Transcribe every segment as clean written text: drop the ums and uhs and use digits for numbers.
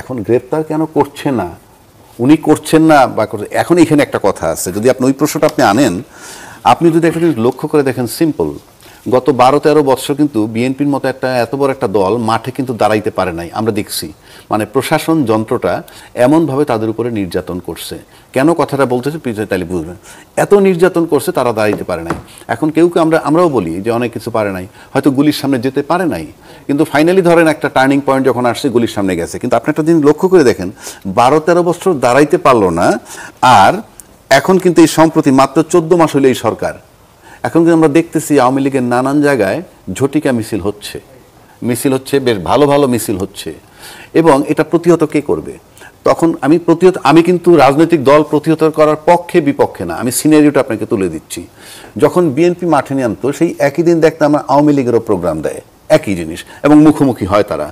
এখন গ্রেপ্তার কেন করছে না, উনি করছেন না বা এখন এখানে একটা কথা আছে, যদি আপনি ওই প্রশ্নটা আপনি আনেন, আপনি যদি একটা জিনিস লক্ষ্য করে দেখেন, সিম্পল, গত 12-13 বছর কিন্তু বিএনপির মতো একটা এত বড় একটা দল মাঠে কিন্তু দাঁড়াইতে পারে নাই, আমরা দেখছি। মানে প্রশাসন যন্ত্রটা এমনভাবে তাদের উপরে নির্যাতন করছে। কেন কথাটা বলতেছে পিছনে তাহলে বুঝবেন, এত নির্যাতন করছে তারা দাঁড়াইতে পারে নাই। এখন কেউ আমরাও বলি যে অনেক কিছু পারে নাই, হয়তো গুলির সামনে যেতে পারে নাই, কিন্তু ফাইনালি ধরেন একটা টার্নিং পয়েন্ট যখন আসছে গুলির সামনে গেছে। কিন্তু আপনি একটা জিনিস লক্ষ্য করে দেখেন, 12-13 বছর দাঁড়াইতে পারলো না, আর এখন কিন্তু এই সম্প্রতি মাত্র 14 মাস হইলে এই সরকার, এখন কিন্তু আমরা দেখতেছি আওয়ামী লীগের নানান জায়গায় ঝটিকা মিছিল হচ্ছে, বেশ ভালো ভালো মিছিল হচ্ছে, এবং এটা প্রতিহত কে করবে? তখন আমি কিন্তু রাজনৈতিক দল প্রতিহত করার পক্ষে বিপক্ষে না, আমি সিনারিওটা আপনাকে তুলে দিচ্ছি। যখন বিএনপি মাঠে নিয়ে আনতো, সেই একই দিন দেখতাম আমরা আওয়ামী লীগেরও প্রোগ্রাম দেয়, একই জিনিস, এবং মুখোমুখি হয় তারা,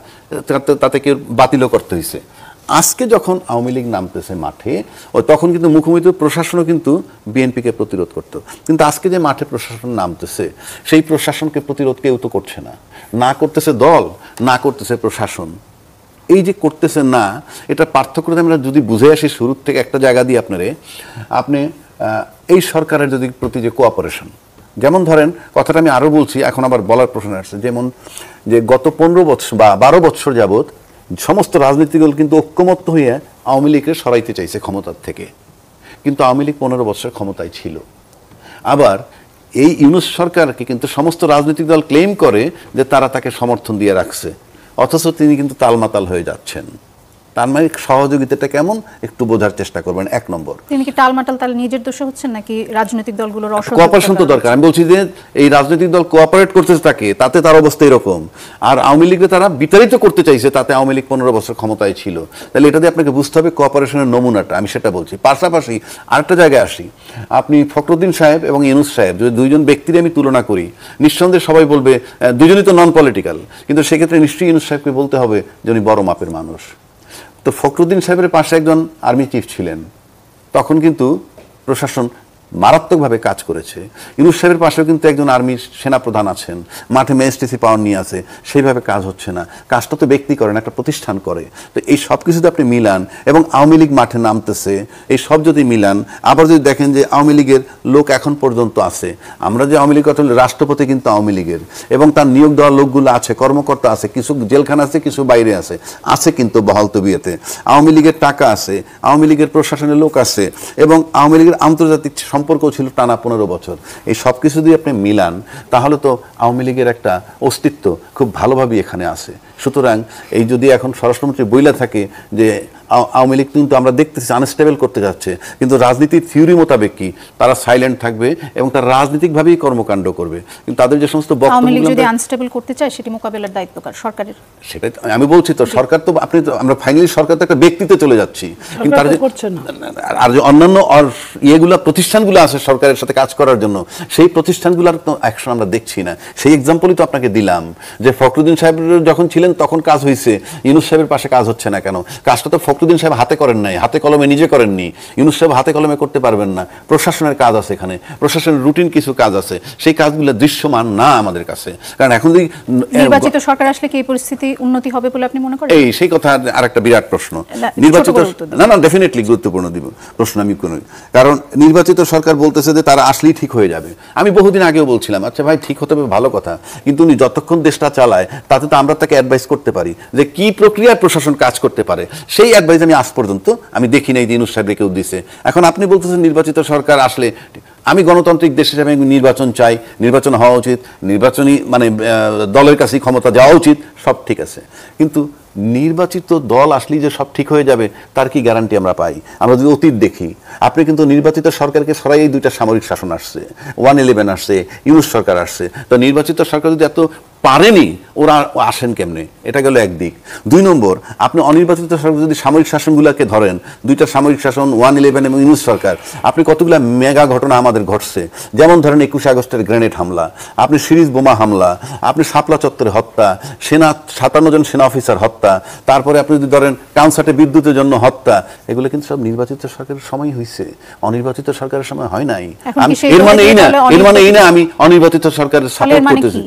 তাতে কেউ বাতিলও করতে হয়েছে। আজকে যখন আওয়ামী লীগ নামতেছে মাঠে, তখন কিন্তু মুখোমুখি প্রশাসনও কিন্তু বিএনপিকে প্রতিরোধ করতো। কিন্তু আজকে যে মাঠে প্রশাসন নামতেছে, সেই প্রশাসনকে প্রতিরোধ কেউ তো করছে না, না করতেছে দল, না করতেছে প্রশাসন। এই যে করতেছে না, এটা পার্থক্যটা আমরা যদি বুঝে আসি শুরুর থেকে একটা জায়গা দিয়ে আপনি এই সরকারের যদি প্রতি যে কোঅপারেশন, যেমন ধরেন কথাটা আমি আরও বলছি, এখন আবার বলার প্রশ্ন আসছে, যেমন যে গত 15 বছর বা 12 বছর যাবৎ সমস্ত রাজনৈতিক দল কিন্তু ঐক্যমত্য হয়ে আওয়ামী লীগকে সরাইতে চাইছে ক্ষমতার থেকে, কিন্তু আওয়ামী লীগ 15 বছর ক্ষমতায় ছিল। আবার এই ইউনূস সরকারকে কিন্তু সমস্ত রাজনৈতিক দল ক্লেম করে যে তারা তাকে সমর্থন দিয়ে রাখছে, অথচ তিনি কিন্তু তালমাতাল হয়ে যাচ্ছেন। তার মানে সহযোগিতাটা কেমন একটু বোঝার চেষ্টা করবেন। 1 নম্বর, তিনি কি টালমাটাল তাহলে নিজের দোষে হচ্ছেন নাকি রাজনৈতিক দলগুলোর কোঅপারেশন তো দরকার? আমি বলছি যে এই রাজনৈতিক দল কোঅপারেট করতেছে তাকে, তাতে তার অবস্থা এরকম, আর আওয়ামী লীগকে তারা বিতাড়িত করতে চাইছে, তাতে আওয়ামী লীগ 15 বছর ক্ষমতায় ছিল। তাহলে এটা দিয়ে আপনাকে বুঝতে হবে কোঅপারেশনের নমুনাটা, আমি সেটা বলছি। পাশাপাশি আরেকটা জায়গায় আসি, আপনি ফখরুদ্দিন সাহেব এবং ইউনূস সাহেব যদি দুইজন ব্যক্তির আমি তুলনা করি, নিঃসন্দেহে সবাই বলবে দুজনই তো নন পলিটিক্যাল, কিন্তু সেক্ষেত্রে নিশ্চয়ই ইউনূস সাহেবকে বলতে হবে যে উনি বড় মাপের মানুষ। তো ফখরুদ্দিন সাহেবের পাশে একজন আর্মি চিফ ছিলেন, তখন কিন্তু প্রশাসন মারাত্মকভাবে কাজ করেছে। ইউনূস সাহেবের পাশেও কিন্তু একজন আর্মি সেনাপ্রধান আছেন, মাঠে ম্যাজিস্ট্রেসি পাওয়ার নিয়ে আছে, সেইভাবে কাজ হচ্ছে না। কাজটা তো ব্যক্তি করেন, একটা প্রতিষ্ঠান করে। তো এই সব কিছু যদি আপনি মিলান, এবং আওয়ামী লীগ মাঠে নামতেছে, এই সব যদি মিলান, আবার যদি দেখেন যে আওয়ামী লীগের লোক এখন পর্যন্ত আছে, আমরা যে আওয়ামী লীগ কথা বলি, রাষ্ট্রপতি কিন্তু আওয়ামী লীগের, এবং তার নিয়োগ দেওয়া লোকগুলো আছে, কর্মকর্তা আছে, কিছু জেলখানা আছে, কিছু বাইরে আছে কিন্তু বহাল তবিয়তে। আওয়ামী লীগের টাকা আছে, আওয়ামী লীগের প্রশাসনের লোক আছে, এবং আওয়ামী লীগের আন্তর্জাতিক সম্পর্ক ছিল টানা 15 বছর। এই সব কিছু দিয়ে আপনি মিলান, তাহলে তো আওয়ামী লীগের একটা অস্তিত্ব খুব ভালোভাবেই এখানে আছে। সুতরাং এই যদি এখন স্বরাষ্ট্রমন্ত্রী বইলা থাকে যে আওয়ামী লীগ কিন্তু আমরা দেখতেছি আনস্টেবল করতে যাচ্ছে, কিন্তু রাজনীতির থিওরি মোতাবেক কি তারা সাইলেন্ট থাকবে এবং তারা রাজনৈতিকভাবেই কর্মকাণ্ড করবে। কিন্তু তাদের যে সমস্ত বক্তব্য যদি আনস্টেবল করতে চায়, সেটি মোকাবেলার দায়িত্ব কার? সরকারের। সেটাই আমি বলছি, তো সরকার তো আমরা ফাইনালি সরকার তো একটা ব্যক্তিতে চলে যাচ্ছি, কিন্তু তার আর যে অন্যান্য ইয়েগুলো প্রতিষ্ঠানগুলো আছে সরকারের সাথে কাজ করার জন্য, সেই প্রতিষ্ঠানগুলোর তো অ্যাকশন আমরা দেখছি না। সেই এক্সাম্পলই তো আপনাকে দিলাম যে ফখরুদ্দিন সাহেব যখন ছিলেন তখন কাজ হয়েছে, ইউনূস সাহেবের পাশে কাজ হচ্ছে না কেন? কাজটা তো ফখরুদ্দিন সাহেব হাতে করেন নাই, হাতে কলমে নিজে করেননি। ইউনূস সাহেব হাতে কলমে করতে পারবেন না, প্রশাসনের কাজ আছে এখানে, প্রশাসনের রুটিন কিছু কাজ আছে, সেই কাজগুলো দৃশ্যমান না আমাদের কাছে। কারণ এখন নির্বাচিত সরকার আসলে কি এই পরিস্থিতি উন্নতি হবে বলে আপনি মনে করেন? সেই কথা আরেকটা বিরাট প্রশ্ন। নির্বাচিত না ডেফিনেটলি গুরুত্বপূর্ণ দিব প্রশ্ন আমি কোন, কারণ নির্বাচিত সরকার বলতেছে যে তারা আসলেই ঠিক হয়ে যাবে। আমি বহুদিন আগেও বলছিলাম, আচ্ছা ভাই ঠিক হতে হবে, ভালো কথা, কিন্তু উনি যতক্ষণ দেশটা চালায় তাতে তো আমরা তাকে অ্যাডভাইস করতে পারি যে কি প্রক্রিয়ায় প্রশাসন কাজ করতে পারে। সেই অ্যাডভাইস আমি আজ পর্যন্ত দেখি নাই যে ইউনূস সাহেব কেউ দিছে। এখন আপনি বলতেছেন নির্বাচিত সরকার আসলে, আমি গণতান্ত্রিক দেশ হিসেবে নির্বাচন চাই, নির্বাচন হওয়া উচিত, নির্বাচনী দলের কাছেই ক্ষমতা যাওয়া উচিত, সব ঠিক আছে, কিন্তু নির্বাচিত দল আসলেই যে সব ঠিক হয়ে যাবে তার কি গ্যারান্টি আমরা পাই? আমরা যদি অতীত দেখি, আপনি কিন্তু নির্বাচিত সরকারকে সরাই 2টা সামরিক শাসন আসছে, 111 আসছে, ইউনূস সরকার আসছে। তো নির্বাচিত সরকার যদি এত পারেনি, ওরা আসেন কেমনে? এটা গেল একদিক। 2 নম্বর, আপনি অনির্বাচিত সরকার যদি সামরিক শাসনগুলোকে ধরেন, 2টা সামরিক শাসন, 111 এবং ইউনূস সরকার, আপনি কতগুলো মেগা ঘটনা আমাদের ঘটছে। যেমন ধরেন 21 আগস্টের গ্রেনেড হামলা, আপনি সিরিজ বোমা হামলা, আপনি শাপলা চত্বরে হত্যা, 57 জন সেনা অফিসার হত্যা, তারপরে আপনি যদি ধরেন কাউন্সাটে বিদ্যুতের জন্য হত্যা, এগুলো কিন্তু সব নির্বাচিত সরকারের সময় হয়েছে, অনির্বাচিত সরকারের সময় হয় নাই। এর মানে এই না আমি অনির্বাচিত সরকারের সাপোর্ট করতেছি।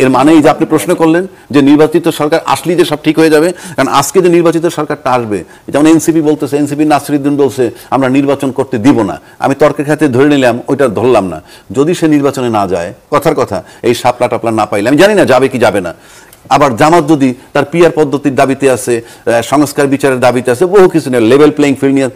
এর মানে এই যে আপনি প্রশ্ন করলেন যে নির্বাচিত সরকার আসলেই যে সব ঠিক হয়ে যাবে, কারণ আজকে যে নির্বাচিত সরকারটা আসবে, যেমন এনসিপি বলতেছে, এনসিপি নাসিরউদ্দিন বলছে আমরা নির্বাচন করতে দিব না, আমি তর্কের খাতে ধরে নিলাম, ওইটা ধরলাম না। যদি সে নির্বাচনে না যায়, কথার কথা এই শাপলা টাপলা না পাইলে, আমি জানি না যাবে কি যাবে না। আবার জামাত যদি তার পিআর পদ্ধতির দাবিতে আছে, সংস্কার বিচারের দাবিতে আছে, বহু কিছু নিয়ে লেভেল প্লেইং ফিল্ড নিয়ে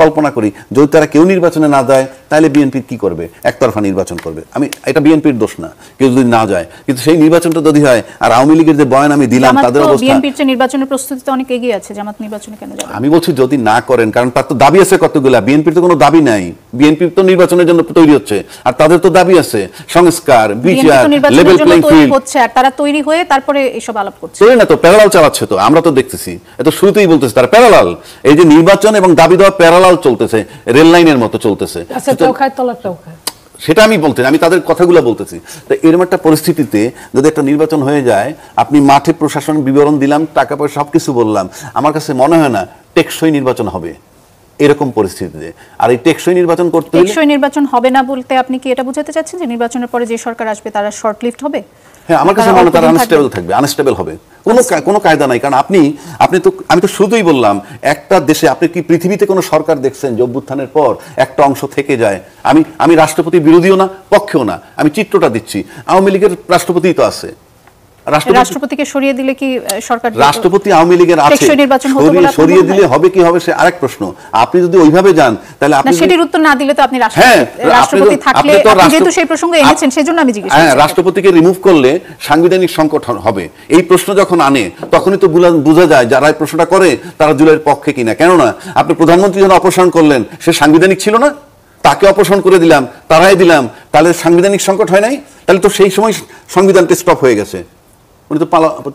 কল্পনা করি, যদি তারা কেউ নির্বাচনে না যায় তাহলে বিএনপি কি করবে? একতরফা নির্বাচন করবে। আমি এটা বিএনপির দোষ না, কেউ যদি না যায়, কিন্তু সেই নির্বাচনটা যদি হয়, আর আওয়ামী লীগের যে বয়ান আমি দিলাম তাদের অবস্থা, বিএনপির যে নির্বাচনের প্রস্তুতিতে অনেক এগিয়ে আছে, জামাত নির্বাচনে কেন যাবে? আমি বলছি যদি না করেন, কারণ তার তো দাবি আছে কতগুলা, বিএনপির তো কোনো দাবি নাই, বিএনপি তো নির্বাচনের জন্য তৈরি হচ্ছে, আর তাদের তো দাবি আছে সংস্কার, বিচার, লেভেল প্লেইং ফিল্ড হচ্ছে, আর তারা তৈরি হয়ে তারপরে এসব আলাপ করছে। তৈরি না তো, প্যারালাল চালাচ্ছে তো, আমরা তো দেখতেছি, এত শুরুতেই বলতেছে তারা প্যারালাল, এই যে নির্বাচন এবং দাবি দেওয়া প্যারালাল চলতেছে, রেল লাইনের মতো চলতেছে। সেটা আমি বলতে, আমি তাদের কথাগুলো বলতেছি। তো এরকম একটা পরিস্থিতিতে যদি একটা নির্বাচন হয়ে যায়, আপনি মাঠে প্রশাসন বিবরণ দিলাম, টাকা পয়সা সবকিছু বললাম, আমার কাছে মনে হয় না টেকসই নির্বাচন হবে এরকম পরিস্থিতিতে। আর এই টেকসই নির্বাচন করতে হলে, টেকসই নির্বাচন হবে না বলতে আপনি কি এটা বোঝাতে চাচ্ছেন যে নির্বাচনের পরে যে সরকার আসবে তারা শর্ট লিভড হবে? হ্যাঁ, আমার কাছে মনে হয় তারা আনস্টেবল থাকবে, আনস্টেবল হবে, কোনো কায়দা নাই। কারণ আমি তো শুধুই বললাম, একটা দেশে আপনি কি পৃথিবীতে কোনো সরকার দেখছেন যে অভ্যুত্থানের পর একটা অংশ থেকে যায়? আমি রাষ্ট্রপতি বিরোধীও না, পক্ষেও না, আমি চিত্রটা দিচ্ছি। আওয়ামী লীগের রাষ্ট্রপতি তো আছে, রাষ্ট্রপতিকে সরিয়ে দিলে কি সরকার, রাষ্ট্রপতি আওয়ামী লীগের আছে, সরিয়ে দিলে হবে কি হবে সে আরেক প্রশ্ন। আপনি যদি ওইভাবে যান তাহলে আপনি সেটির উত্তর না দিলে তো আপনি রাষ্ট্রপতি থাকলে, আপনি যেহেতু সেই প্রসঙ্গে এনেছেন সেজন্য আমি জিজ্ঞেস করছি। হ্যাঁ, রাষ্ট্রপতিকে রিমুভ করলে সাংবিধানিক সংকট হবে, এই প্রশ্ন যখন আনে তখনই তো বোঝা যায় যারা এই প্রশ্নটা করে তারা জুলাইয়ের পক্ষে কিনা। কেননা আপনি প্রধানমন্ত্রী যখন অপসারণ করলেন, সে সাংবিধানিক ছিল না, তাকে অপসারণ করে দিলাম, তারাই দিলাম, তাহলে সাংবিধানিক সংকট হয় নাই? তাহলে তো সেই সময় সংবিধানটা স্টপ হয়ে গেছে, উনি তো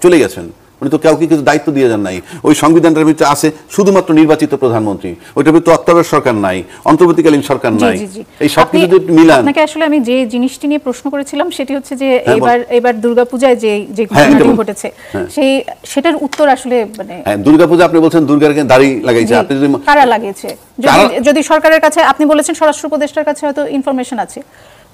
চলে গেছেন, উনি তো কাউকে কিছু দায়িত্ব দিয়ে যান নাই। ওই সংবিধানটার ভিতরে আছে শুধুমাত্র নির্বাচিত প্রধানমন্ত্রী, ওইটার ভিতরে তত্ত্বাবধায়ক সরকার নাই, অন্তর্বর্তীকালীন সরকার নাই। এই সবকিছু যদি মিলান, আপনাকে আসলে আমি যে জিনিসটি নিয়ে প্রশ্ন করেছিলাম সেটি হচ্ছে যে এবার দুর্গাপূজায় যে ঘটনাটি ঘটেছে, সেটার উত্তর আসলে মানে, হ্যাঁ, দুর্গাপূজা আপনি বলছেন দুর্গার দাড়ি লাগাইছে, আপনি যদি কারা লাগিয়েছে? যদি সরকারের কাছে, আপনি বলেছেন স্বরাষ্ট্র উপদেষ্টার কাছে হয়তো ইনফরমেশন আছে,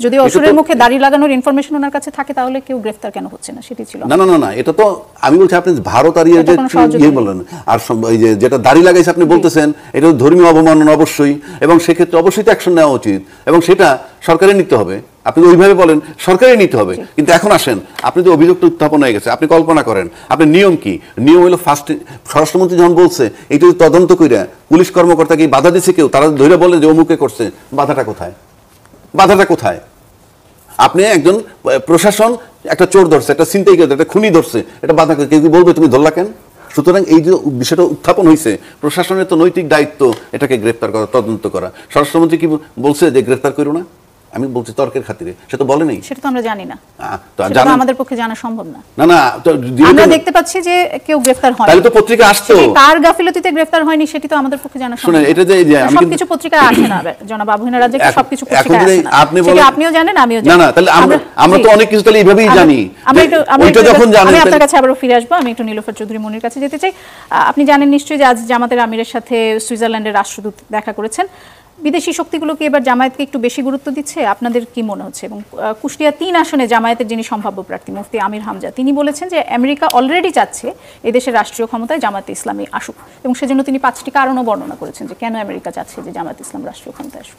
যদি অসুরের মুখে দাড়ি লাগানোর ইনফরমেশন ওনার কাছে থাকে তাহলে কেউ গ্রেফতার কেন হচ্ছে না? সেটি ছিল না, এটা তো আমি বলছি, আপনি ভারত আর ইয়ে বলেন, আর এই যে যেটা দাড়ি লাগাইছে আপনি বলতেছেন, এটা ধর্মীয় অবমাননা অবশ্যই, এবং সেক্ষেত্রে অবশ্যই তো অ্যাকশন নেওয়া উচিত, এবং সেটা সরকারের নিতে হবে। আপনি ওইভাবে বলেন সরকারই নিতে হবে, কিন্তু এখন আসেন, আপনি যে অভিযোগটা উত্থাপন হয়ে গেছে, আপনি কল্পনা করেন আপনার নিয়ম কি? নিয়ম হলো ফার্স্ট, স্বরাষ্ট্রমন্ত্রী যখন বলছে এইটা তদন্ত কইরা পুলিশ কর্মকর্তাকে বাধা দিচ্ছে কেউ, তারা ধরে বলে যে অমুকে করছে, বাধাটা কোথায়? বাধাটা কোথায়? আপনি একজন প্রশাসন একটা চোর ধরছে, একটা ছিনতাই করছে, একটা খুনি ধরছে, এটা বাধা কেউ কি বলবে তুমি ধরলা কেন? সুতরাং এই যে বিষয়টা উত্থাপন হয়েছে, প্রশাসনের তো নৈতিক দায়িত্ব এটাকে গ্রেফতার করা, তদন্ত করা। স্বরাষ্ট্রমন্ত্রী কি বলছে যে গ্রেফতার করো না? আমি বলছি তর্কের খাতিরে, সে তো বলে নাই, সেটা তো আমরা জানি না, সেটা আমাদের পক্ষে জানা সম্ভব না। না, আমরা দেখতে পাচ্ছি যে কেউ গ্রেফতার হয়, তাহলে তো পত্রিকা আসতো, কার গাফিলতিতে গ্রেফতার হয়নি সেটি তো আমাদের পক্ষে জানা সম্ভব না। এটা যে সবকিছু পত্রিকায় আসে না জনাব আবহিনা রাজ্যে, সবকিছু পত্রিকায় আসে না, আপনি বলেন, আপনিও জানেন আমিও জানি। না, তাহলে আমরা তো অনেক কিছু তাহলে এইভাবেই জানি। ওইটা যখন জানেন, আমি আপনার কাছে আবারও ফিরে আসবো, আমি একটু নীলোফার চৌধুরী মনির কাছে যেতে চাই। আপনি জানেন নিশ্চয়ই যে আজ জামাতের আমিরের সাথে সুইজারল্যান্ডের রাষ্ট্রদূত দেখা করেছেন। বিদেশি শক্তিগুলো কি এবার জামায়াতকে একটু বেশি গুরুত্ব দিচ্ছে, আপনাদের কি মনে হচ্ছে? এবং কুষ্টিয়া 3 আসনে জামায়াতের যিনি সম্ভাব্য প্রার্থী মুফতি আমির হামজা, তিনি বলেছেন যে আমেরিকা অলরেডি চাচ্ছে এদেশের রাষ্ট্রীয় ক্ষমতায় জামায়াতে ইসলামী আসুক, এবং সেজন্য তিনি 5টি কারণও বর্ণনা করেছেন যে কেন আমেরিকা চাচ্ছে যে জামায়াতে ইসলাম রাষ্ট্রীয় ক্ষমতায় আসুক।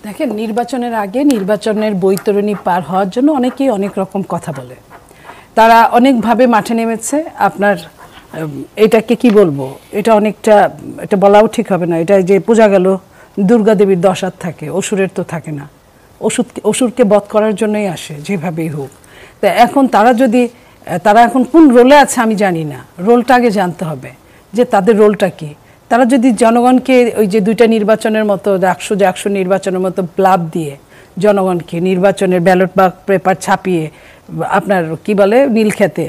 দেখেন, নির্বাচনের আগে নির্বাচনের বৈতরণী পার হওয়ার জন্য অনেকেই অনেক রকম কথা বলে, তারা অনেকভাবে মাঠে নেমেছে। আপনার এটাকে কি বলবো, এটা অনেকটা, এটা বলাও ঠিক হবে না, এটা যে পূজা গেল দুর্গা দেবীর 10 হাত থাকে, অসুরের তো থাকে না, অসুরকে বধ করার জন্যই আসে যেভাবেই হোক। তা এখন তারা এখন কোন রোলে আছে আমি জানি না, রোলটা আগে জানতে হবে যে তাদের রোলটা কি। তারা যদি জনগণকে ওই যে 2টা নির্বাচনের মতো 100 নির্বাচনের মতো ব্লাব দিয়ে জনগণকে নির্বাচনের ব্যালট বা পেপার ছাপিয়ে, আপনার কি বলে নীলক্ষেতে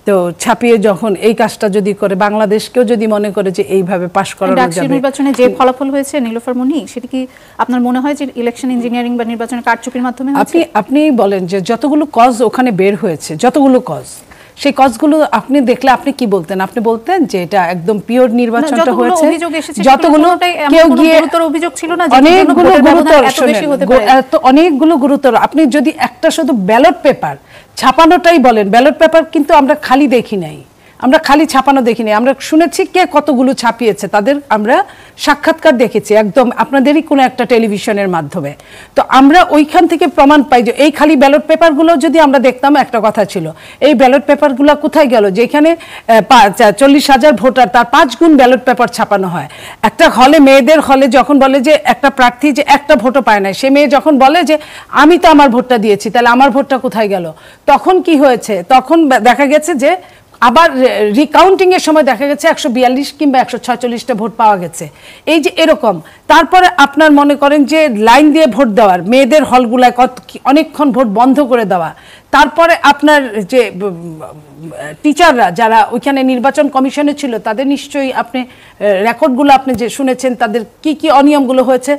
তো ছাপিয়ে, যখন এই কাজটা যদি করে, বাংলাদেশকেও যদি মনে করে যে এইভাবে পাশ করানো যাবে, নির্বাচনে যে ফলাফল হয়েছে নীলোফার মনি, সেটা কি আপনার মনে হয় যে ইলেকশন ইঞ্জিনিয়ারিং বা নির্বাচনের কারচুপির মাধ্যমে হয়েছে? আপনি বলেন যে যতগুলো কজ ওখানে বের হয়েছে, যতগুলো কজ, সেই কজগুলো আপনি দেখলে আপনি কি বলতেন? আপনি বলতেন যে এটা একদম পিওর নির্বাচনটা হয়েছে, যতগুলো কেউ গিয়ে অভিযোগ ছিল না, অনেকগুলো গুরুতর, অনেকগুলো গুরুতর। আপনি যদি একটা শুধু ব্যালট পেপার ছাপানোটাই বলেন, ব্যালট পেপার কিন্তু আমরা খালি দেখি নাই, আমরা খালি ছাপানো দেখিনি, আমরা শুনেছি কে কতগুলো ছাপিয়েছে, তাদের আমরা সাক্ষাৎকার দেখেছি একদম আপনাদেরই কোনো একটা টেলিভিশনের মাধ্যমে। তো আমরা ওইখান থেকে প্রমাণ পাই যে এই খালি ব্যালট পেপারগুলো যদি আমরা দেখতাম, একটা কথা ছিল, এই ব্যালট পেপারগুলো কোথায় গেল? যেখানে 40,000 ভোটার, তার 5 গুণ ব্যালট পেপার ছাপানো হয়। একটা হলে, মেয়েদের হলে যখন বলে যে একটা প্রার্থী যে একটা ভোটও পায় না, সে মেয়ে যখন বলে যে আমি তো আমার ভোটটা দিয়েছি, তাহলে আমার ভোটটা কোথায় গেল? তখন কি হয়েছে? তখন দেখা গেছে যে আবার রিকাউন্টিং এর সময় দেখা গেছে 142 কিংবা 146টা ভোট পাওয়া গেছে। এই যে এরকম, তারপরে আপনার মনে করেন যে লাইন দিয়ে ভোট দেওয়ার, মেয়েদের হলগুলায় অনেকক্ষণ ভোট বন্ধ করে দেওয়া, তারপরে আপনার যে টিচাররা যারা ওইখানে নির্বাচন কমিশনে ছিল, তাদের নিশ্চয়ই আপনি রেকর্ডগুলো আপনি যে শুনেছেন, তাদের কি কি অনিয়মগুলো হয়েছে।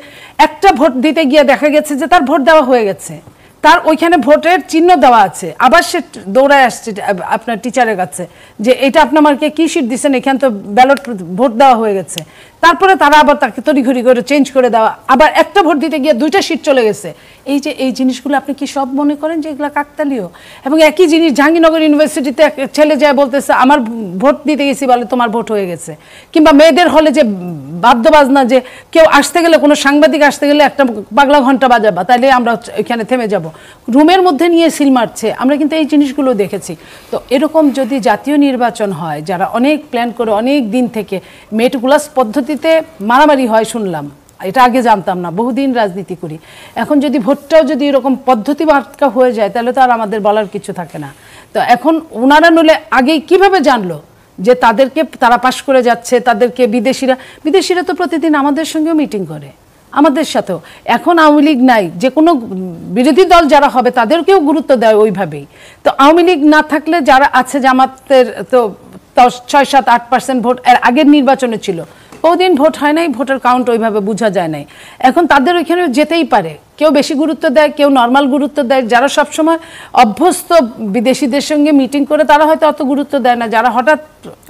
একটা ভোট দিতে গিয়ে দেখা গেছে যে তার ভোট দেওয়া হয়ে গেছে, তার ওইখানে ভোটের চিহ্ন দেওয়া আছে, আবার সে দৌড়ায় আসছে আপনার টিচারের কাছে যে এটা আপনি আমাকে কি শিট দিচ্ছেন, এখানে তো ব্যালট ভোট দেওয়া হয়ে গেছে। তারপরে তারা আবার তাকে তড়িঘড়ি করে চেঞ্জ করে দেওয়া, আবার একটা ভোট দিতে গিয়ে 2টা শিট চলে গেছে। এই যে এই জিনিসগুলো আপনি কি সব মনে করেন যে এগুলো কাকতালীয়? এবং একই জিনিস জাহাঙ্গীরনগর ইউনিভার্সিটিতে ছেলে যায় বলতেছে আমার ভোট দিতে গেছি, বলে তোমার ভোট হয়ে গেছে। কিংবা মেয়েদের হলে যে বাদ্যবাজনা, যে কেউ আসতে গেলে, কোনো সাংবাদিক আসতে গেলে একটা পাগলা ঘন্টা বাজাবা, তাইলে আমরা এখানে থেমে যাব, রুমের মধ্যে নিয়ে সিল মারছে। আমরা কিন্তু এই জিনিসগুলো দেখেছি। তো এরকম যদি জাতীয় নির্বাচন হয়, যারা অনেক প্ল্যান করে অনেক দিন থেকে, মেটগুলাস পদ্ধতিতে মারামারি হয় শুনলাম, এটা আগে জানতাম না, বহুদিন রাজনীতি করি, এখন যদি ভোটটাও যদি এরকম পদ্ধতি বার্তা হয়ে যায়, তাহলে তো আর আমাদের বলার কিছু থাকে না। তো এখন ওনারা নলে আগেই কিভাবে জানলো যে তাদেরকে তারা পাশ করে যাচ্ছে, তাদেরকে বিদেশিরা তো প্রতিদিন আমাদের সঙ্গেও মিটিং করে, আমাদের সাথেও। এখন আওয়ামী লীগ নাই, যে কোনো বিরোধী দল যারা হবে তাদেরকেও গুরুত্ব দেয় ওইভাবেই। তো আওয়ামী লীগ না থাকলে যারা আছে, জামাতের তো 6-7-8% ভোট এর আগের নির্বাচনে ছিল, বহুদিন ভোট হয় নাই, ভোটের কাউন্ট ওইভাবে বোঝা যায় নাই। এখন তাদের ওইখানে যেতেই পারে, কেউ বেশি গুরুত্ব দেয়, কেউ নর্মাল গুরুত্ব দেয়। যারা সবসময় অভ্যস্ত বিদেশিদের সঙ্গে মিটিং করে, তারা হয়তো অত গুরুত্ব দেয় না। যারা হঠাৎ,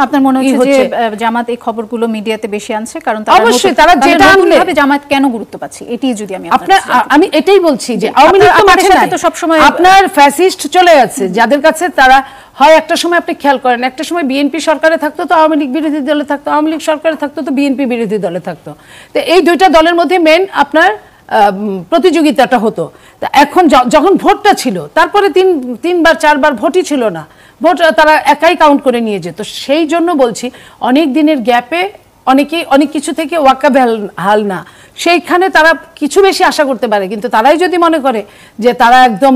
আপনার মনে হচ্ছে যে জামাত এই খবরগুলো মিডিয়াতে বেশি আনছে, কারণ অবশ্যই তারা যেটা আনলে জামাত কেন গুরুত্ব পাচ্ছে, এটি যদি আমি এটাই বলছি যে আওয়ামী লীগ তো মাঠে নাই, আপনার ফ্যাসিস্ট চলে গেছে যাদের কাছে, তারা হয় একটা সময় আপনি খেয়াল করেন, একটা সময় বিএনপি সরকারে থাকতো তো আওয়ামী লীগ বিরোধী দলে থাকতো, আওয়ামী লীগ সরকারে থাকতো তো বিএনপি বিরোধী দলে থাকতো। তো এই দুইটা দলের মধ্যে মেন আপনার প্রতিযোগিতাটা হতো। তা এখন যখন ভোটটা ছিল, তারপরে 3-4বার ভোটই ছিল না, ভোট তারা একাই কাউন্ট করে নিয়ে যেত। সেই জন্য বলছি, অনেক দিনের গ্যাপে অনেকেই অনেক কিছু থেকে ওয়াকাবহাল না, সেইখানে তারা কিছু বেশি আশা করতে পারে। কিন্তু তারাই যদি মনে করে যে তারা একদম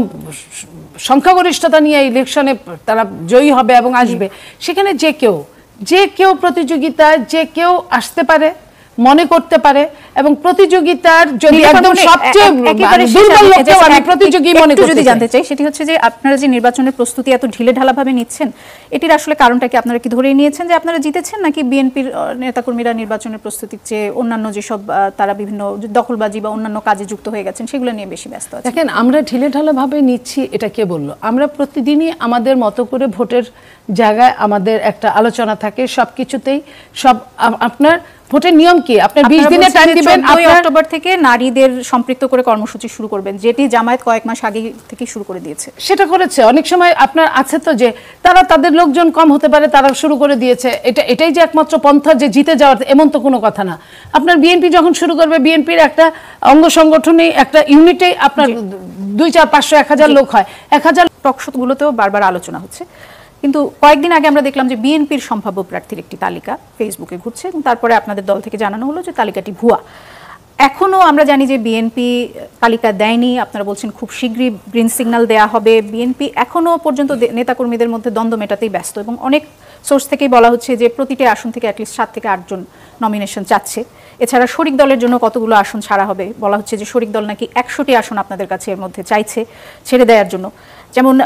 সংখ্যাগরিষ্ঠতা নিয়ে ইলেকশনে তারা জয়ী হবে এবং আসবে, সেখানে যে কেউ প্রতিযোগিতায় যে কেউ আসতে পারে, মনে করতে পারে। এবং প্রতিযোগিতার যদি একদম সবচেয়ে দুর্বল লোককে আমি প্রতিযোগী মনে করতে যদি জানতে চাই, সেটি হচ্ছে যে আপনারা যে নির্বাচনের প্রস্তুতি এত ঢিলেঢালাভাবে নিচ্ছেন, এটির আসলে কারণটা কি? আপনারা কি ধরেই নিয়েছেন যে আপনারা জিতেছেন, নাকি বিএনপির নেতাকর্মীরা নির্বাচনের প্রস্তুতির চেয়ে অন্যান্য যেসব তারা বিভিন্ন দখলবাজি বা অন্যান্য কাজে যুক্ত হয়ে গেছেন, সেগুলো নিয়ে বেশি ব্যস্ত আছেন? দেখেন, আমরা ঢিলেঢালাভাবে নিচ্ছি এটা কে বললো? আমরা প্রতিদিনই আমাদের মতো করে ভোটের জায়গায় আমাদের একটা আলোচনা থাকে, সবকিছুতেই সব আপনার ভোটের নিয়ম কি, আপনার 20 দিনের টাইম দিবেন, 8 অক্টোবর থেকে নারীদের সম্পৃক্ত করে কর্মসূচি শুরু করবেন, যেটি জামায়াত কয়েক মাস আগে থেকে শুরু করে দিয়েছে। সেটা করেছে, অনেক সময় আপনার আছে তো যে তারা তাদের লোকজন কম হতে পারে, তারা শুরু করে দিয়েছে। এটাই যে একমাত্র পন্থা যে জিতে যাওয়ার, এমন তো কোনো কথা না। আপনার বিএনপি যখন শুরু করবে, বিএনপির একটা অঙ্গ সংগঠনে, একটা ইউনিটে আপনার 200, 400, 1000 লোক হয়, 1000 টকশোগুলোতেও বারবার আলোচনা হচ্ছে। কিন্তু কয়েকদিন আগে আমরা দেখলাম যে বিএনপির সম্ভাব্য প্রার্থীর একটি তালিকা ফেসবুকে ঘুরছে, এবং তারপরে আপনাদের দল থেকে জানানো হলো যে তালিকাটি ভুয়া। এখনও আমরা জানি যে বিএনপি তালিকা দেয়নি, আপনারা বলছেন খুব শীঘ্রই গ্রিন সিগন্যাল দেয়া হবে। বিএনপি এখনও পর্যন্ত নেতাকর্মীদের মধ্যে দ্বন্দ্ব মেটাতেই ব্যস্ত, এবং অনেক সোর্স থেকেই বলা হচ্ছে যে প্রতিটি আসন থেকে অ্যাটলিস্ট 7 থেকে 8 জন নমিনেশন চাচ্ছে। এছাড়া শরিক দলের জন্য কতগুলো আসন ছাড়া হবে, বলা হচ্ছে যে শরিক দল নাকি 100টি আসন আপনাদের কাছে এর মধ্যে চাইছে ছেড়ে দেওয়ার জন্য। যেমন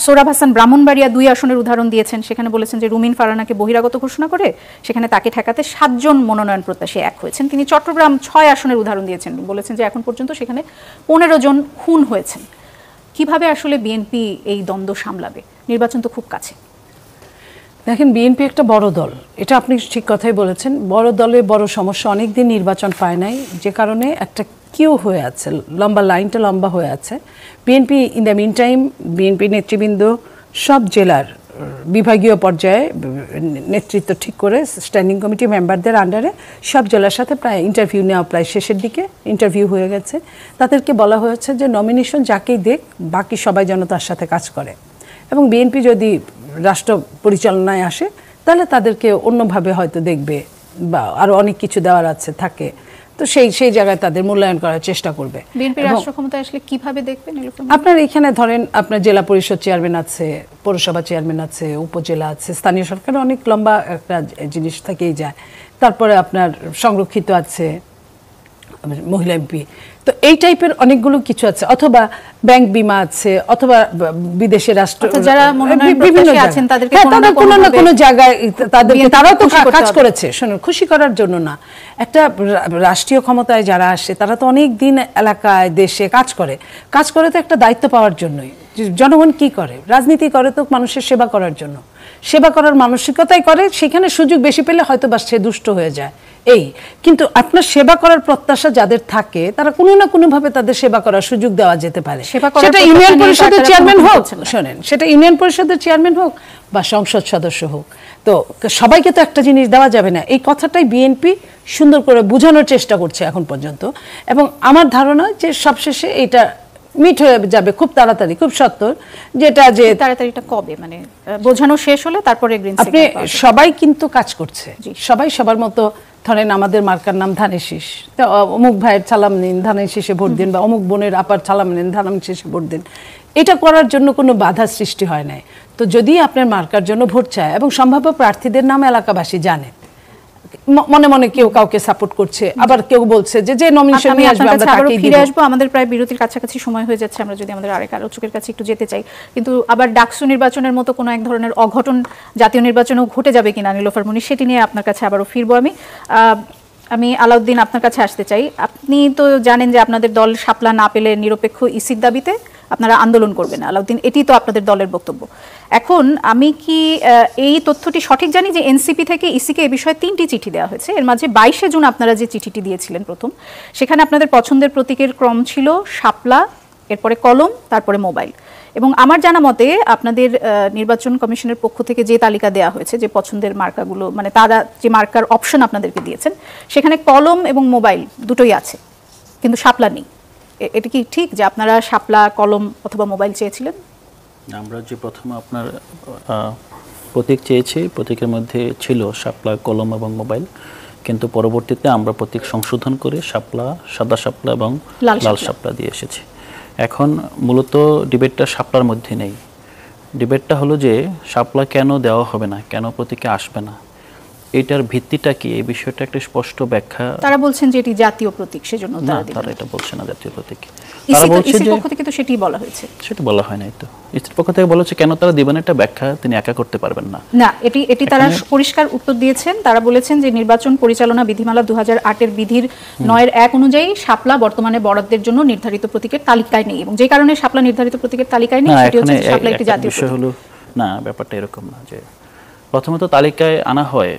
সোহরাব হাসান ব্রাহ্মণবাড়িয়া 2 আসনের উদাহরণ দিয়েছেন, সেখানে বলেছেন যে রুমিন ফারহানাকে বহিরাগত ঘোষণা করে সেখানে তাকে ঠেকাতে 7 জন মনোনয়ন প্রত্যাশী এক হয়েছেন। তিনি চট্টগ্রাম 6 আসনের উদাহরণ দিয়েছেন, বলেছেন যে এখন পর্যন্ত সেখানে 15 জন খুন হয়েছেন। কিভাবে আসলে বিএনপি এই দ্বন্দ্ব সামলাবে? নির্বাচন তো খুব কাছে। দেখেন বিএনপি একটা বড় দল, এটা আপনি ঠিক কথাই বলেছেন। বড় দলে বড় সমস্যা, অনেক দিন নির্বাচন পায় নাই, যে কারণে একটা কিউ হয়ে আছে, লম্বা লাইনটা লম্বা হয়ে আছে। BNP in the meantime BNP নেতৃবৃন্দ সব জেলার বিভাগীয় পর্যায়ে নেতৃত্ব ঠিক করে স্ট্যান্ডিং কমিটি মেম্বারদের আন্ডারে সব জেলার সাথে প্রায় ইন্টারভিউ নেওয়া প্রায় শেষের দিকে ইন্টারভিউ হয়ে গেছে। তাদেরকে বলা হয়েছে যে নমিনেশন যাকেই দেখ বাকি সবাই যেন তার সাথে কাজ করে, এবং বিএনপি যদি রাষ্ট্র পরিচালনায় আসে তাহলে তাদেরকে অন্যভাবে হয়তো দেখবে বা আরও অনেক কিছু দেওয়ার আছে থাকে, তো সেই জায়গায় তাদের মূল্যায়ন করার চেষ্টা করবে। বিএনপি রাষ্ট্র ক্ষমতায় আসলে কিভাবে দেখবেন? আপনার এখানে ধরেন আপনার জেলা পরিষদ চেয়ারম্যান আছে, পৌরসভা চেয়ারম্যান আছে, উপজেলা আছে, স্থানীয় সরকারের অনেক লম্বা একটা জিনিস থেকেই যায়। তারপরে আপনার সংরক্ষিত আছে মহিলা এমপি, তো এই টাইপের অনেকগুলো কিছু আছে, অথবা ব্যাংক বিমা আছে, অথবা বিদেশে রাষ্ট্র যারা বিভিন্ন আছেন তাদেরকে কোনো না কোনো জায়গায় তাদেরকে, তারাও তো কাজ করেছে। শুনুন, খুশি করার জন্য না, একটা রাষ্ট্রীয় ক্ষমতায় যারা আসে তারা তো অনেক দিন এলাকায় দেশে কাজ করে তো একটা দায়িত্ব পাওয়ার জন্যই। জনগণ কি করে? রাজনীতি করে তো মানুষের সেবা করার জন্য, সেবা করার মানসিকতাই করে, সেখানে সুযোগ বেশি পেলে হয়তো বা সে দুষ্ট হয়ে যায়। কিন্তু আপনার সেবা করার প্রত্যাশা যাদের থাকে তারা কোনো না কোনো ভাবে তাদের সেবা করার সুযোগ দেওয়া যেতে পারে। সেটা ইউনিয়ন পরিষদের চেয়ারম্যান হোক, শোনেন, সেটা ইউনিয়ন পরিষদের চেয়ারম্যান হোক বা সংসদ সদস্য হোক, তো সবাইকে তো একটা জিনিস দেওয়া যাবে না। এই কথাটাই বিএনপি সুন্দর করে বোঝানোর চেষ্টা করছে এখন পর্যন্ত, এবং আমার ধারণা যে সবশেষে এটা মিট হয়ে যাবে খুব তাড়াতাড়ি, খুব সত্তর। যেটা যে তাড়াতাড়িটা কবে, মানে বোঝানো শেষ হলে তারপরে গ্রিন আপনি সবাই কিন্তু কাজ করছে, সবাই সবার মতো। ধরেন আমাদের মার্কার নাম ধানের শীষ, তো অমুক ভাইয়ের সালাম নিন ধানের শীষে ভোট দিন, বা অমুক বোনের আপার সালাম নিন ধানের শীষে ভোট দিন, এটা করার জন্য কোনো বাধা সৃষ্টি হয় নাই। তো যদি আপনার মার্কার জন্য ভোট চায় এবং সম্ভাব্য প্রার্থীদের নাম এলাকাবাসী জানে, মনে মনে কেউ কাউকে সাপোর্ট করছে, আবার কেউ বলছে যে নমিনেশন নিয়ে আসবে আমরা তাকেই দিব। ফিরে আসবো, আমাদের প্রায় বিরতির কাছাকাছি সময় হয়ে যাচ্ছে, আমরা যদি আমাদের আরেক আলোচকের কাছে একটু যেতে চাই। কিন্তু আবার ডাকসু নির্বাচনের মতো কোনো এক ধরনের অঘটন জাতীয় নির্বাচনেও ঘটে যাবে কিনা নীলোফার মনি, সেটি নিয়ে আপনার কাছে আবারও ফিরবো। আমি আলাউদ্দিন আপনার কাছে আসতে চাই। আপনি তো জানেন যে আপনাদের দল শাপলা না পেলে নিরপেক্ষ ইসির দাবিতে আপনারা আন্দোলন করবেন, আলাউদ্দিন, এটি তো আপনাদের দলের বক্তব্য। এখন আমি কি এই তথ্যটি সঠিক জানি যে এনসিপি থেকে ইসিকে এ বিষয়ে 3টি চিঠি দেওয়া হয়েছে, এর মাঝে 22শে জুন আপনারা যে চিঠিটি দিয়েছিলেন প্রথম, সেখানে আপনাদের পছন্দের প্রতীকের ক্রম ছিল শাপলা, এরপরে কলম, তারপরে মোবাইল। এবং আমার জানা মতে আপনাদের নির্বাচন কমিশনের পক্ষ থেকে যে তালিকা দেওয়া হয়েছে, যে পছন্দের মার্কাগুলো, মানে তারা যে মার্কার অপশন আপনাদেরকে দিয়েছেন, সেখানে কলম এবং মোবাইল দুটোই আছে, কিন্তু শাপলা নেই। এটা কি ঠিক যে আপনারা শাপলা, কলম অথবা মোবাইল চেয়েছিলেন? আমরা যে প্রথমে আপনার প্রতীক চেয়েছি, প্রতীকের মধ্যে ছিল শাপলা, কলম এবং মোবাইল, কিন্তু পরবর্তীতে আমরা প্রতীক সংশোধন করে শাপলা, সাদা শাপলা এবং লাল শাপলা দিয়ে এসেছি। এখন মূলত ডিবেটটা শাপলার মধ্যে নেই, ডিবেটটা হলো যে শাপলা কেন দেওয়া হবে না, কেন প্রতীকে আসবে না, এটার ভিত্তিটা কি, এই বিষয়টা একটা স্পষ্ট ব্যাখ্যা। তারা বলছেন যে এটি জাতীয় প্রতীক, সেজন্য তারা এটা বলছে না জাতীয় প্রতীক। তারা বলছে যে পক্ষ থেকে তো সেটাই বলা হয়েছে, সেটা বলা হয় নাই তো। ইসির পক্ষ থেকে বলা হচ্ছে কেন তারা দিবেন একটা ব্যাখ্যা তিনি একা করতে পারবেন না। না, এটি তারা পরিষ্কার উত্তর দিয়েছেন। তারা বলেছেন যে নির্বাচন পরিচালনা বিধিমালা 2008-এর বিধির 9-1 অনুযায়ী শাপলা বর্তমানে বরাদ্দের জন্য নির্ধারিত প্রতীকের তালিকায় নেই, এবং যে কারণে শাপলা নির্ধারিত প্রতীকের তালিকায় নেই সেটি হচ্ছে শাপলা একটি জাতীয় প্রতীক হলো না। ব্যাপারটা এরকম না যে প্রথমত তালিকায় আনা হয়,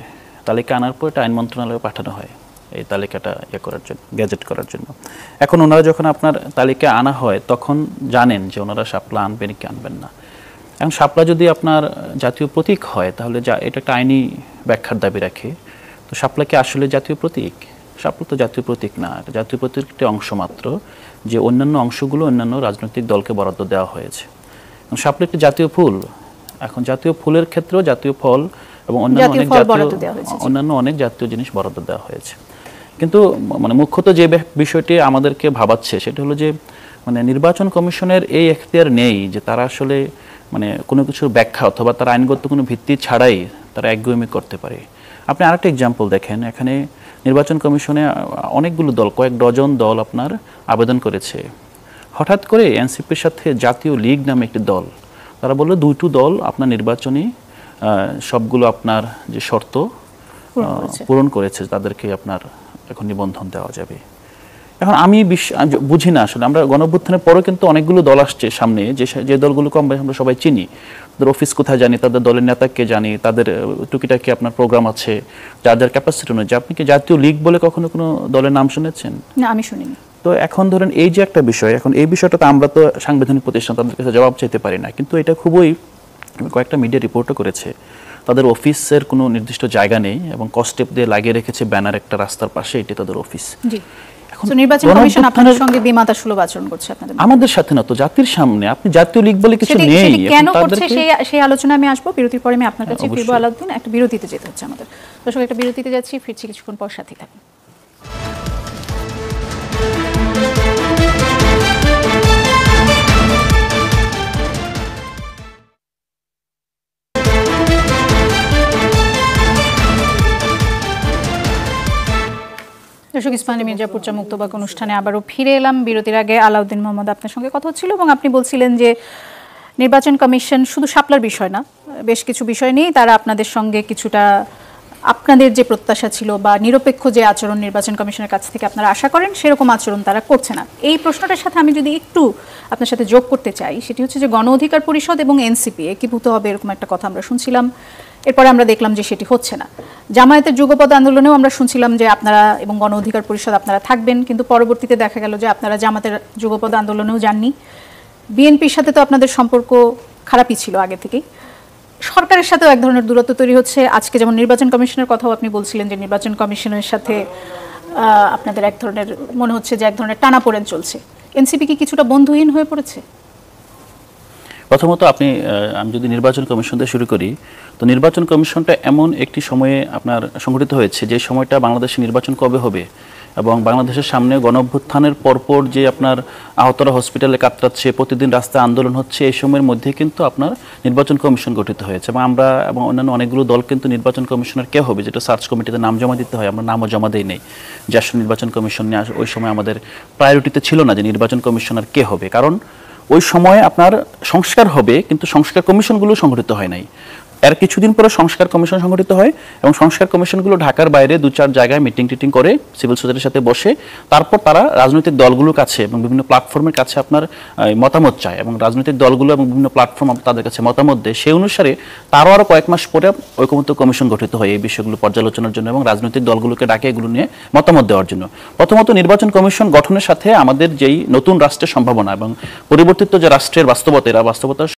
তালিকা আনার পর এটা আইন মন্ত্রণালয়ে পাঠানো হয় এই তালিকাটা করার জন্য, গ্যাজেট করার জন্য। এখন ওনারা যখন আপনার তালিকা আনা হয় তখন জানেন যে ওনারা শাপলা আনবেন কি আনবেন না। এখন শাপলা যদি আপনার জাতীয় প্রতীক হয় তাহলে এটা একটা আইনি ব্যাখ্যার দাবি রাখে। তো শাপলা কি আসলে জাতীয় প্রতীক? শাপলা তো জাতীয় প্রতীক না, এটা জাতীয় প্রতীকের একটি অংশ মাত্র, যে অন্যান্য অংশগুলো অন্যান্য রাজনৈতিক দলকে বরাদ্দ দেওয়া হয়েছে। শাপলা একটি জাতীয় ফুল, এখন জাতীয় ফুলের ক্ষেত্রেও জাতীয় ফল এবং অন্যান্য অনেক জাতীয় জিনিস বরাদ্দ দেওয়া হয়েছে। কিন্তু মানে মুখ্যত যে বিষয়টি আমাদেরকে ভাবাচ্ছে সেটা হলো যে মানে নির্বাচন কমিশনের এই এখতিয়ার নেই যে তারা আসলে মানে কোনো কিছুর ব্যাখ্যা অথবা তার আইনগত কোনো ভিত্তি ছাড়াই তারা একগুঁয়েমি করতে পারে। আপনি আরেকটা এক্সাম্পল দেখেন, এখানে নির্বাচন কমিশনে অনেকগুলো দল, কয়েক ডজন দল আপনার আবেদন করেছে। হঠাৎ করে এনসিপির সাথে জাতীয় লীগ নামে একটি দল, তারা বললো দুটো দল আপনার নির্বাচনী সবগুলো আপনার যে শর্ত পূরণ করেছে তাদেরকে আপনার এখন নিবন্ধন দেওয়া যাবে। এখন আমি বুঝি না আসলে, আমরা গণঅভ্যুত্থানের পরেও কিন্তু অনেকগুলো দল আসছে সামনে, যে দলগুলোকে আমরা সবাই চিনি, তাদের অফিস কোথায় জানি, তাদের দলের নেতাকে জানি, তাদের টুকিটাকি আপনার প্রোগ্রাম আছে, যার যার ক্যাপাসিটি অনুযায়ী। আপনি কি জাতীয় লীগ বলে কখনো কোনো দলের নাম শুনেছেন? না, আমি শুনিনি। তো এখন ধরেন এই যে একটা বিষয়, এখন এই বিষয়টা তো আমরা তো সাংবিধানিক প্রতিষ্ঠান, তাদের কাছে জবাব চাইতে পারি না, কিন্তু এটা খুবই, কয়েকটা মিডিয়া রিপোর্টও করেছে, তাদের অফিসের কোনো নির্দিষ্ট জায়গা নেই এবং কস্টেপ দিয়ে লাগিয়ে রেখেছে ব্যানার একটা রাস্তার পাশে, এটি তাদের অফিস। জি, এখন নির্বাচন কমিশন আপনাদের সঙ্গে দ্বিমাতাসুলভ আচরণ করছে আপনাদের? আমাদের সাথে না তো, জাতির সামনে। আপনি জাতীয় লীগ বলে কিছু নেই। কেন করছে সেই আলোচনা আমি আসবো, বিরতির পরে আমি আপনার কাছে ফিরবো। আলাউদ্দিন, একটা বিরতিতে যেতে হচ্ছে আমাদের। দর্শক, একটা বিরতিতে যাচ্ছি, ফিরছি কিছুক্ষণ পর, সাথে থাকুন। দর্শক, ইসমাইল মির্জাপুর চা মুক্তবাক অনুষ্ঠানে আবারও ফিরে এলাম। বিরতির আগে আলাউদ্দিন মোহাম্মদ আপনার সঙ্গে কথা হচ্ছিল এবং আপনি বলছিলেন যে নির্বাচন কমিশন শুধু শাপলার বিষয় না, বেশ কিছু বিষয় নিয়ে তারা আপনাদের সঙ্গে কিছুটা, আপনাদের যে প্রত্যাশা ছিল বা নিরপেক্ষ যে আচরণ নির্বাচন কমিশনের কাছ থেকে আপনারা আশা করেন, সেরকম আচরণ তারা করছে না। এই প্রশ্নটার সাথে আমি যদি একটু আপনার সাথে যোগ করতে চাই, সেটি হচ্ছে যে গণ অধিকার পরিষদ এবং এনসিপি একীভূত হবে, এরকম একটা কথা আমরা শুনছিলাম। এরপরে আমরা দেখলাম যে সেটি হচ্ছে না। জামায়াতের যুগপৎ আন্দোলনেও আমরা শুনছিলাম যে আপনারা এবং গণ অধিকার পরিষদ আপনারা থাকবেন, কিন্তু পরবর্তীতে দেখা গেল যে আপনারা জামাতের যুগপৎ আন্দোলনেও যাননি। বিএনপির সাথে তো আপনাদের সম্পর্ক খারাপই ছিল আগে থেকেই। সরকারের সাথেও এক ধরনের দূরত্ব তৈরি হচ্ছে। আজকে যেমন নির্বাচন কমিশনের কথাও আপনি বলছিলেন যে নির্বাচন কমিশনের সাথে আপনাদের এক ধরনের, মনে হচ্ছে যে এক ধরনের টানাপোড়েন চলছে। এনসিপি কি কিছুটা বন্ধুহীন হয়ে পড়েছে? প্রথমত আমি যদি নির্বাচন কমিশন দিয়ে শুরু করি, তো নির্বাচন কমিশনটা এমন একটি সময়ে আপনার সংগঠিত হয়েছে, যে সময়টা বাংলাদেশে নির্বাচন কবে হবে এবং বাংলাদেশের সামনে গণঅভ্যুত্থানের পরপর যে আপনার আহতরা হসপিটালে কাতরাচ্ছে, প্রতিদিন রাস্তায় আন্দোলন হচ্ছে, এই সময়ের মধ্যে কিন্তু আপনার নির্বাচন কমিশন গঠিত হয়েছে। এবং আমরা এবং অন্যান্য অনেকগুলো দল কিন্তু নির্বাচন কমিশনার কে হবে, যেটা সার্চ কমিটিতে নাম জমা দিতে হয়, আমরা নামও জমা দেই নেই। যে আসলে নির্বাচন কমিশন নিয়ে ওই সময় আমাদের প্রায়োরিটিতে ছিল না যে নির্বাচন কমিশনার কে হবে, কারণ ওই সময় আপনার সংস্কার হবে, কিন্তু সংস্কার কমিশনগুলো সংগঠিত হয় নাই। এর কিছুদিন পরে সংস্কার কমিশন সংগঠিত হয় এবং সংস্কার কমিশনগুলো ঢাকার বাইরে 2-4 জায়গায় মিটিং করে সিভিল সোসাইটির সাথে বসে তারপর তারা রাজনৈতিক দলগুলোর কাছে এবং বিভিন্ন প্ল্যাটফর্মের কাছে আপনার মতামত চায় এবং রাজনৈতিক দলগুলো এবং বিভিন্ন প্ল্যাটফর্ম তাদের কাছে মতামত দেয়। সেই অনুসারে তারও আরও কয়েক মাস পরে ঐকমত্য কমিশন গঠিত হয় এই বিষয়গুলো পর্যালোচনার জন্য এবং রাজনৈতিক দলগুলোকে ডাকে এগুলো নিয়ে মতামত দেওয়ার জন্য। প্রথমত নির্বাচন কমিশন গঠনের সাথে আমাদের যেই নতুন রাষ্ট্রের সম্ভাবনা এবং পরিবর্তিত যে রাষ্ট্রের বাস্তবতা, এরা বাস্তবতার